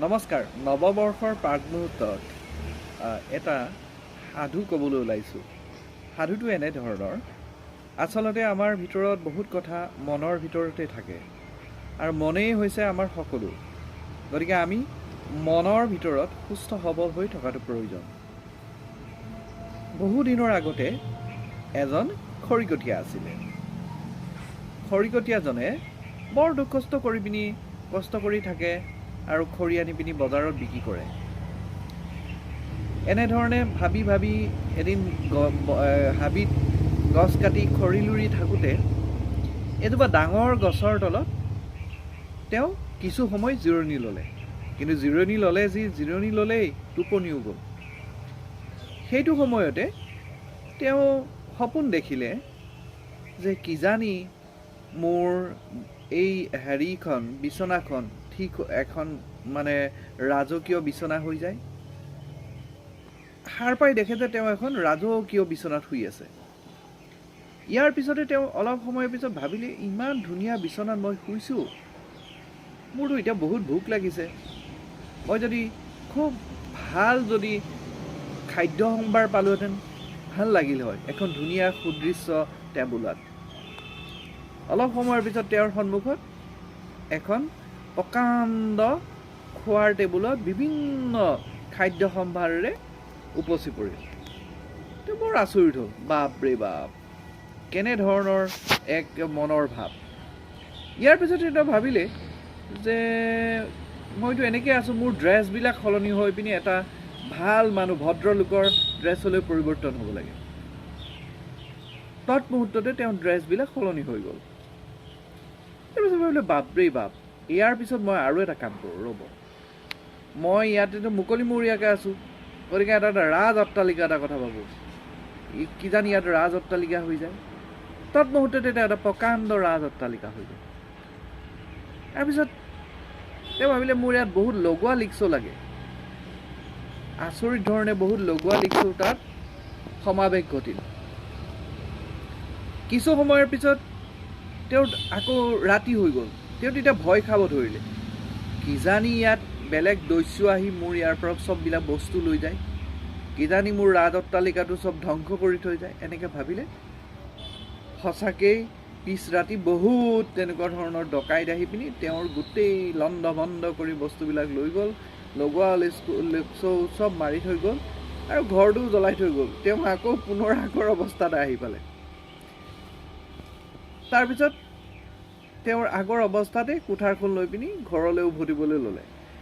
নমস্কাৰ। নৱবৰ্ষৰ প্ৰাকমুহূৰ্তত এটা সাধু ক'বলৈ ওলাইছোঁ। সাধুটো এনেধৰণৰ, আচলতে আমাৰ ভিতৰত বহুত কথা মনৰ ভিতৰতে থাকে আৰু মনেই হৈছে আমাৰ সকলো। গতিকে আমি মনৰ ভিতৰত সুস্থ সবল হৈ থকাটো প্ৰয়োজন। বহু দিনৰ আগতে এজন খৰিকটীয়া আছিলে। খৰিকটীয়াজনে বৰ দুখ কষ্ট কৰি থাকে আৰু খৰি আনি পিনি বজাৰত বিক্ৰী কৰে। এনেধৰণে ভাবি ভাবি এদিন হাবিত গছ কাটি খৰি লুৰি থাকোঁতে এজোপা ডাঙৰ গছৰ তলত তেওঁ কিছু সময় জিৰণি ল'লে। কিন্তু জিৰণি ল'লেই টোপনিও গ'ল। সেইটো সময়তে তেওঁ সপোন দেখিলে যে কিজানি মোৰ এই বিচনাখন ঠিক এখন ৰাজকীয় বিচনা হৈ যায়। সাৰ পাই দেখে যে তেওঁ এখন ৰাজকীয় বিচনাত শুই আছে। ইয়াৰ পিছতে তেওঁ অলপ সময়ৰ পিছত ভাবিলে, ইমান ধুনীয়া বিচনাত মই শুইছোঁ, মোৰতো এতিয়া বহুত ভোক লাগিছে। মই যদি খুব ভাল খাদ্য সম্ভাৰ পালোহেঁতেন ভাল লাগিল হয় এখন ধুনীয়া সুদৃশ্য টেবুলত। অলপ সময়ৰ পিছত তেওঁৰ সন্মুখত এখন প্ৰকাণ্ড খোৱাৰ টেবুলত বিভিন্ন খাদ্য সম্ভাৰেৰে উপচি পৰিল। তেওঁ বৰ আচৰিত হ'ল, বাপৰে বাপ, কেনেধৰণৰ এক মনৰ ভাৱ। ইয়াৰ পিছতে তেওঁ ভাবিলে যে মইতো এনেকৈ আছোঁ, মোৰ ড্ৰেছবিলাক সলনি হৈ পিনি এটা ভাল ভদ্ৰলোকৰ ড্ৰেছলৈ পৰিৱৰ্তন হ'ব লাগে। তৎমুহূৰ্ততে তেওঁৰ ড্ৰেছবিলাক সলনি হৈ গ'ল। তাৰপিছত ভাবিলে, বাপৰে বাপ, ইয়াৰ পিছত মই আৰু এটা কাম কৰোঁ, ৰ'ব, মই ইয়াতেতো মুকলিমূৰীয়াকৈ আছোঁ, গতিকে এটা ৰাজ অট্টালিকা এটা কথা ভাবোঁ, কিজানি ইয়াত ৰাজ অট্টালিকা হৈ যায়। তৎমুহূৰ্ততে এটা প্ৰকাণ্ড ৰাজ অট্টালিকা হৈ গ'ল। তাৰপিছত তেওঁ ভাবিলে, মোৰ ইয়াত বহুত লগোৱা লিকচো লাগে। আচৰিত ধৰণে বহুত লগোৱা লিকচো তাত সমাৱেশ ঘটিল। কিছু সময়ৰ পিছত তেওঁৰ আকৌ ৰাতি হৈ গ'ল। তেওঁ তেতিয়া ভয় খাব ধৰিলে, কিজানি ইয়াত বেলেগ দস্যু আহি মোৰ ইয়াৰ পৰা চববিলাক বস্তু লৈ যায়, কিজানি মোৰ ৰাজ অট্টালিকাটো চব ধ্বংস কৰি থৈ যায়। এনেকৈ ভাবিলে। সঁচাকেই পিছ ৰাতি বহুত তেনেকুৱা ধৰণৰ ডকাইত আহি পিনি তেওঁৰ গোটেই লণ্ড ভণ্ড কৰি বস্তুবিলাক লৈ গ'ল, লগোৱা লিকচো চব মাৰি থৈ গ'ল আৰু ঘৰটোও জ্বলাই থৈ গ'ল। তেওঁ আকৌ পুনৰ আগৰ অৱস্থাত আহি পালে। তাৰপিছত তেওঁৰ আগৰ অৱস্থাতে কোঠাৰখন লৈ পিনি ঘৰলৈ উভতিবলৈ ল'লে।